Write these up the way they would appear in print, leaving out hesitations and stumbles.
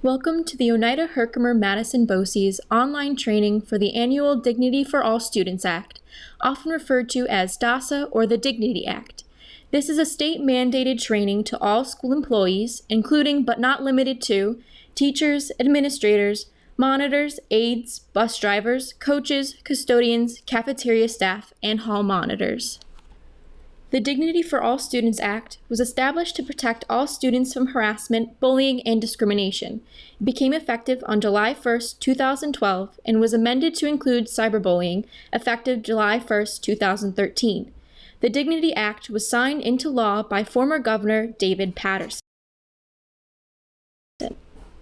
Welcome to the Oneida Herkimer Madison BOCES online training for the annual Dignity for All Students Act, often referred to as DASA or the Dignity Act. This is a state-mandated training to all school employees, including but not limited to teachers, administrators, monitors, aides, bus drivers, coaches, custodians, cafeteria staff, and hall monitors. The Dignity for All Students Act was established to protect all students from harassment, bullying, and discrimination. It became effective on July 1, 2012, and was amended to include cyberbullying, effective July 1, 2013. The Dignity Act was signed into law by former Governor David Paterson.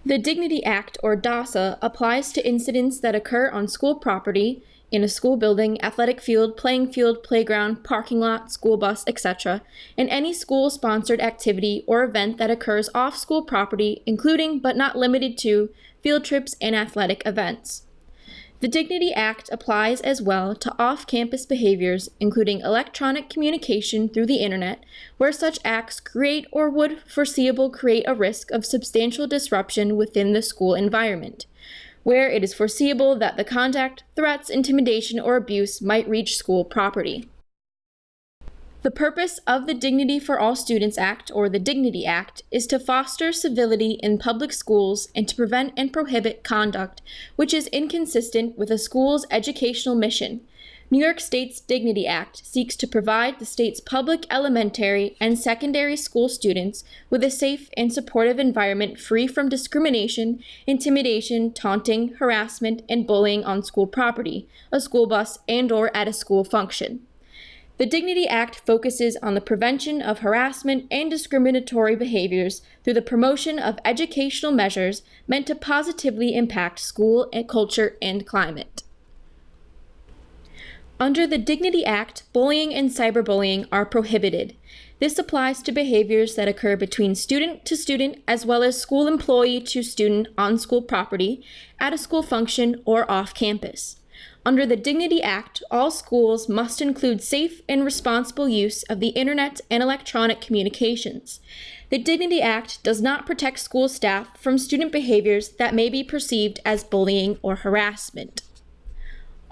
The Dignity Act, or DASA, applies to incidents that occur on school property, in a school building, athletic field, playing field, playground, parking lot, school bus, etc., and any school-sponsored activity or event that occurs off school property, including but not limited to field trips and athletic events. The Dignity Act applies as well to off-campus behaviors, including electronic communication through the internet, where such acts create or would foreseeable create a risk of substantial disruption within the school environment, where it is foreseeable that the contact, threats, intimidation, or abuse might reach school property. The purpose of the Dignity for All Students Act, or the Dignity Act, is to foster civility in public schools and to prevent and prohibit conduct which is inconsistent with a school's educational mission. New York State's Dignity Act seeks to provide the state's public elementary and secondary school students with a safe and supportive environment free from discrimination, intimidation, taunting, harassment, and bullying on school property, a school bus, and/or at a school function. The Dignity Act focuses on the prevention of harassment and discriminatory behaviors through the promotion of educational measures meant to positively impact school and culture and climate. Under the Dignity Act, bullying and cyberbullying are prohibited. This applies to behaviors that occur between student to student as well as school employee to student on school property, at a school function, or off campus. Under the Dignity Act, all schools must include safe and responsible use of the internet and electronic communications. The Dignity Act does not protect school staff from student behaviors that may be perceived as bullying or harassment.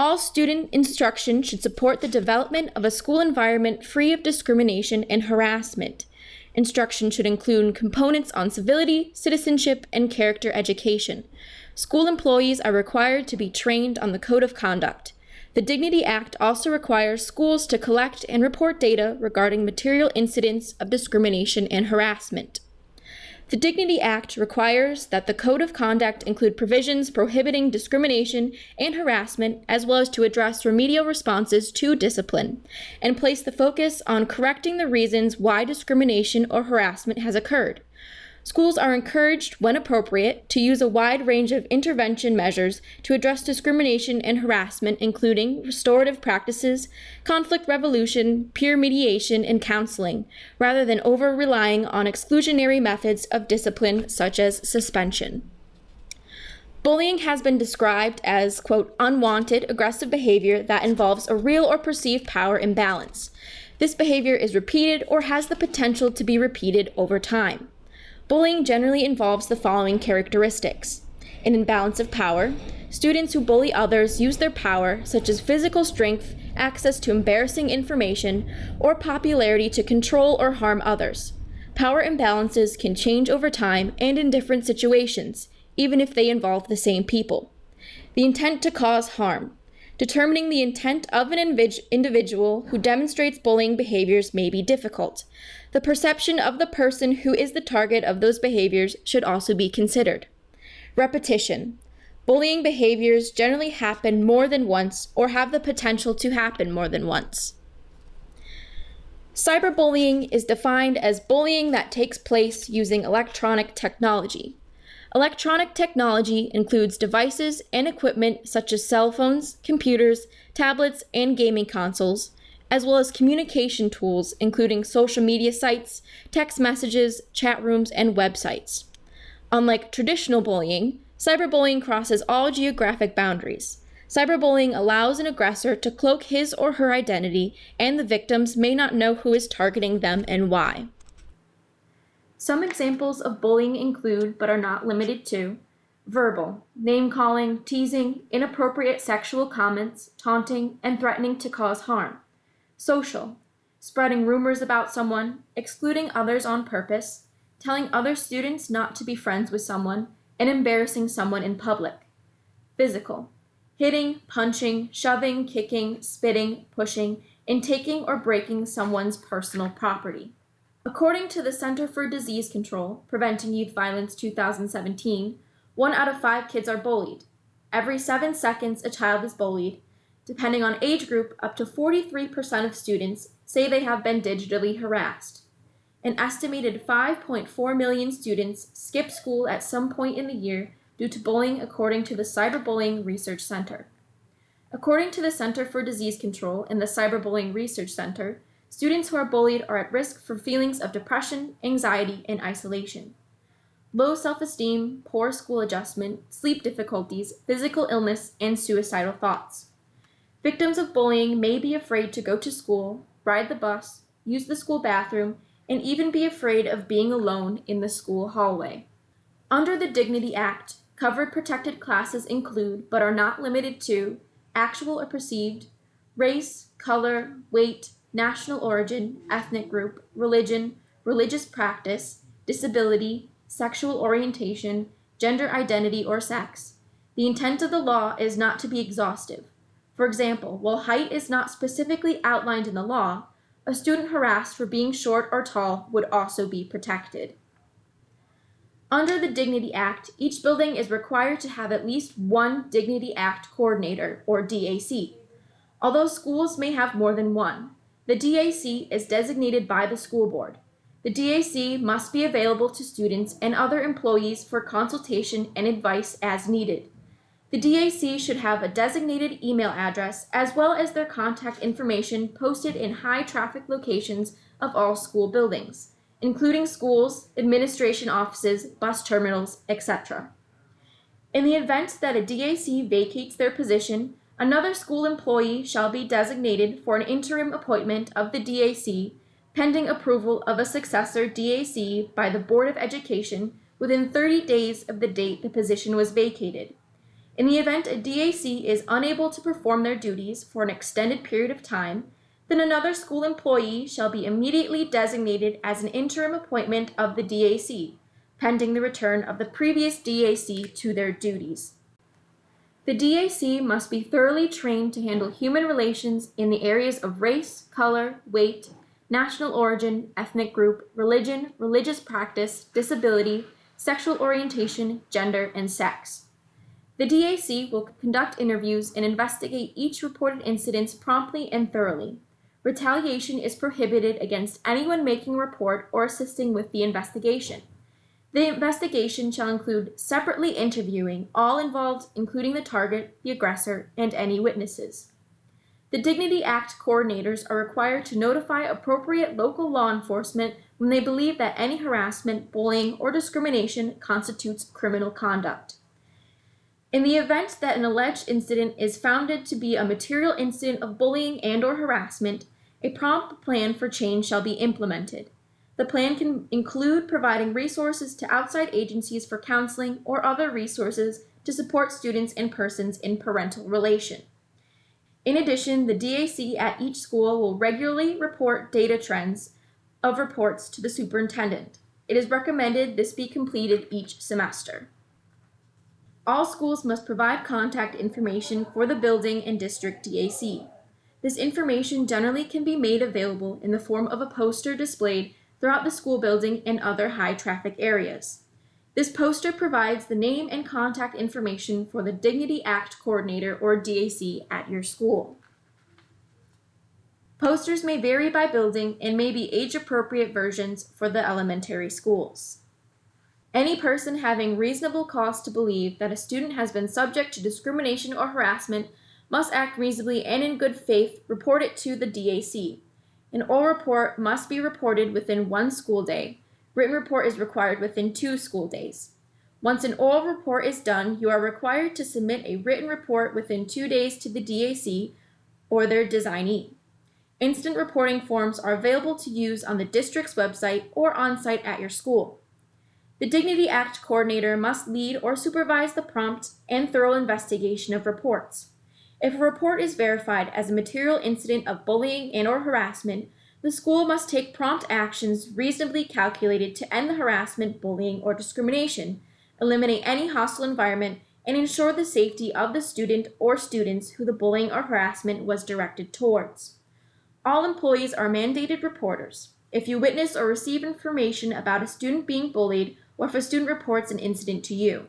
All student instruction should support the development of a school environment free of discrimination and harassment. Instruction should include components on civility, citizenship, and character education. School employees are required to be trained on the Code of Conduct. The Dignity Act also requires schools to collect and report data regarding material incidents of discrimination and harassment. The Dignity Act requires that the Code of Conduct include provisions prohibiting discrimination and harassment, as well as to address remedial responses to discipline, and place the focus on correcting the reasons why discrimination or harassment has occurred. Schools are encouraged, when appropriate, to use a wide range of intervention measures to address discrimination and harassment, including restorative practices, conflict resolution, peer mediation, and counseling, rather than over-relying on exclusionary methods of discipline such as suspension. Bullying has been described as, quote, unwanted, aggressive behavior that involves a real or perceived power imbalance. This behavior is repeated or has the potential to be repeated over time. Bullying generally involves the following characteristics: an imbalance of power. Students who bully others use their power, such as physical strength, access to embarrassing information, or popularity to control or harm others. Power imbalances can change over time and in different situations, even if they involve the same people. The intent to cause harm. Determining the intent of an individual who demonstrates bullying behaviors may be difficult. The perception of the person who is the target of those behaviors should also be considered. Repetition. Bullying behaviors generally happen more than once or have the potential to happen more than once. Cyberbullying is defined as bullying that takes place using electronic technology. Electronic technology includes devices and equipment such as cell phones, computers, tablets, and gaming consoles, as well as communication tools including social media sites, text messages, chat rooms, and websites. Unlike traditional bullying, cyberbullying crosses all geographic boundaries. Cyberbullying allows an aggressor to cloak his or her identity, and the victims may not know who is targeting them and why. Some examples of bullying include, but are not limited to, verbal, name-calling, teasing, inappropriate sexual comments, taunting, and threatening to cause harm. Social, spreading rumors about someone, excluding others on purpose, telling other students not to be friends with someone, and embarrassing someone in public. Physical, hitting, punching, shoving, kicking, spitting, pushing, and taking or breaking someone's personal property. According to the Center for Disease Control, Preventing Youth Violence 2017, 1 out of 5 kids are bullied. Every 7 seconds, a child is bullied. Depending on age group, up to 43% of students say they have been digitally harassed. An estimated 5.4 million students skip school at some point in the year due to bullying, according to the Cyberbullying Research Center. According to the Center for Disease Control and the Cyberbullying Research Center, students who are bullied are at risk for feelings of depression, anxiety, and isolation. Low self-esteem, poor school adjustment, sleep difficulties, physical illness, and suicidal thoughts. Victims of bullying may be afraid to go to school, ride the bus, use the school bathroom, and even be afraid of being alone in the school hallway. Under the Dignity Act, covered protected classes include, but are not limited to, actual or perceived, race, color, weight, national origin, ethnic group, religion, religious practice, disability, sexual orientation, gender identity, or sex. The intent of the law is not to be exhaustive. For example, while height is not specifically outlined in the law, a student harassed for being short or tall would also be protected. Under the Dignity Act, each building is required to have at least one Dignity Act coordinator, or DAC. Although schools may have more than one, the DAC is designated by the school board. The DAC must be available to students and other employees for consultation and advice as needed. The DAC should have a designated email address as well as their contact information posted in high traffic locations of all school buildings, including schools, administration offices, bus terminals, etc. In the event that a DAC vacates their position, another school employee shall be designated for an interim appointment of the DAC, pending approval of a successor DAC by the Board of Education within 30 days of the date the position was vacated. In the event a DAC is unable to perform their duties for an extended period of time, then another school employee shall be immediately designated as an interim appointment of the DAC, pending the return of the previous DAC to their duties. The DAC must be thoroughly trained to handle human relations in the areas of race, color, weight, national origin, ethnic group, religion, religious practice, disability, sexual orientation, gender, and sex. The DAC will conduct interviews and investigate each reported incident promptly and thoroughly. Retaliation is prohibited against anyone making a report or assisting with the investigation. The investigation shall include separately interviewing all involved, including the target, the aggressor, and any witnesses. The Dignity Act coordinators are required to notify appropriate local law enforcement when they believe that any harassment, bullying, or discrimination constitutes criminal conduct. In the event that an alleged incident is founded to be a material incident of bullying and/or harassment, a prompt plan for change shall be implemented. The plan can include providing resources to outside agencies for counseling or other resources to support students and persons in parental relation. In addition, the DAC at each school will regularly report data trends of reports to the superintendent. It is recommended this be completed each semester. All schools must provide contact information for the building and district DAC. This information generally can be made available in the form of a poster displayed throughout the school building and other high traffic areas. This poster provides the name and contact information for the Dignity Act coordinator or DAC at your school. Posters may vary by building and may be age-appropriate versions for the elementary schools. Any person having reasonable cause to believe that a student has been subject to discrimination or harassment must act reasonably and in good faith report it to the DAC. An oral report must be reported within 1 school day. Written report is required within 2 school days. Once an oral report is done, you are required to submit a written report within 2 days to the DAC or their designee. Incident reporting forms are available to use on the district's website or on-site at your school. The Dignity Act coordinator must lead or supervise the prompt and thorough investigation of reports. If a report is verified as a material incident of bullying and/or harassment, the school must take prompt actions reasonably calculated to end the harassment, bullying, or discrimination, eliminate any hostile environment, and ensure the safety of the student or students who the bullying or harassment was directed towards. All employees are mandated reporters. If you witness or receive information about a student being bullied, or if a student reports an incident to you.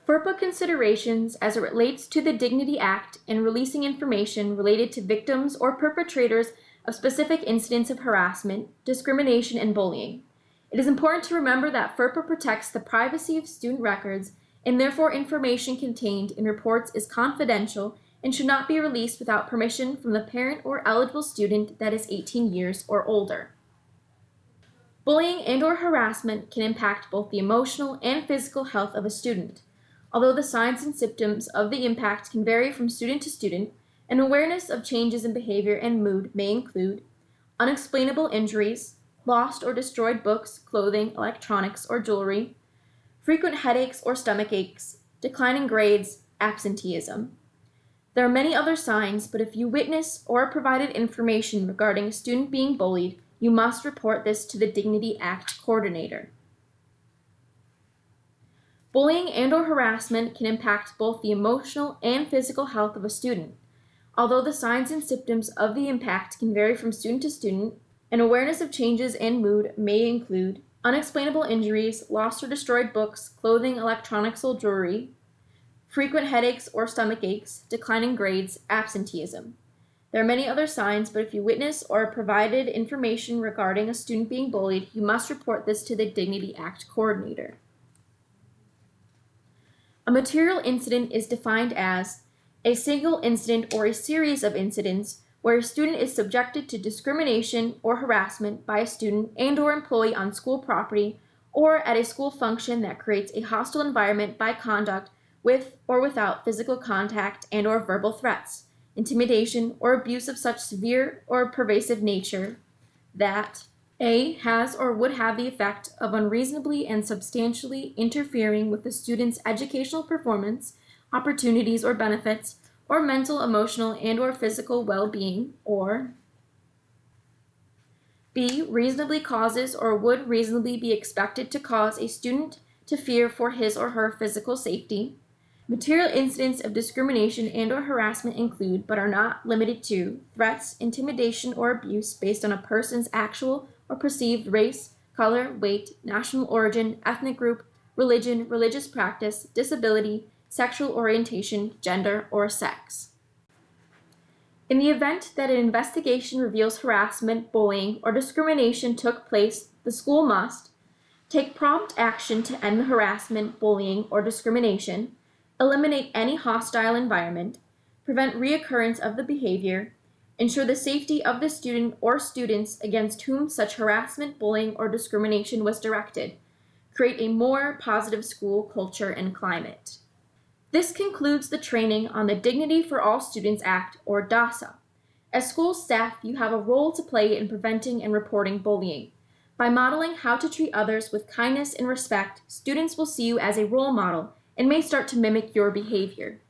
FERPA considerations as it relates to the Dignity Act and releasing information related to victims or perpetrators of specific incidents of harassment, discrimination, and bullying. It is important to remember that FERPA protects the privacy of student records, and therefore information contained in reports is confidential and should not be released without permission from the parent or eligible student that is 18 years or older. Bullying and/or harassment can impact both the emotional and physical health of a student. Although the signs and symptoms of the impact can vary from student to student, an awareness of changes in behavior and mood may include unexplainable injuries, lost or destroyed books, clothing, electronics, or jewelry, frequent headaches or stomach aches, declining grades, absenteeism. There are many other signs, but if you witness or are provided information regarding a student being bullied, you must report this to the Dignity Act coordinator. Bullying and/or harassment can impact both the emotional and physical health of a student. Although the signs and symptoms of the impact can vary from student to student, an awareness of changes in mood may include unexplainable injuries, lost or destroyed books, clothing, electronics, or jewelry, frequent headaches or stomach aches, declining grades, absenteeism. There are many other signs, but if you witness or are provided information regarding a student being bullied, you must report this to the Dignity Act coordinator. A material incident is defined as a single incident or a series of incidents where a student is subjected to discrimination or harassment by a student and/or employee on school property or at a school function that creates a hostile environment by conduct with or without physical contact and/or verbal threats, intimidation, or abuse of such severe or pervasive nature that A. has or would have the effect of unreasonably and substantially interfering with the student's educational performance, opportunities or benefits, or mental, emotional, and/or physical well-being, or B. reasonably causes or would reasonably be expected to cause a student to fear for his or her physical safety. Material incidents of discrimination and/or harassment include, but are not limited to, threats, intimidation, or abuse based on a person's actual or perceived race, color, weight, national origin, ethnic group, religion, religious practice, disability, sexual orientation, gender, or sex. In the event that an investigation reveals harassment, bullying, or discrimination took place, the school must take prompt action to end the harassment, bullying, or discrimination, eliminate any hostile environment, prevent reoccurrence of the behavior, ensure the safety of the student or students against whom such harassment, bullying, or discrimination was directed, create a more positive school culture and climate. This concludes the training on the Dignity for All Students Act, or DASA. As school staff, you have a role to play in preventing and reporting bullying. By modeling how to treat others with kindness and respect, students will see you as a role model and may start to mimic your behavior.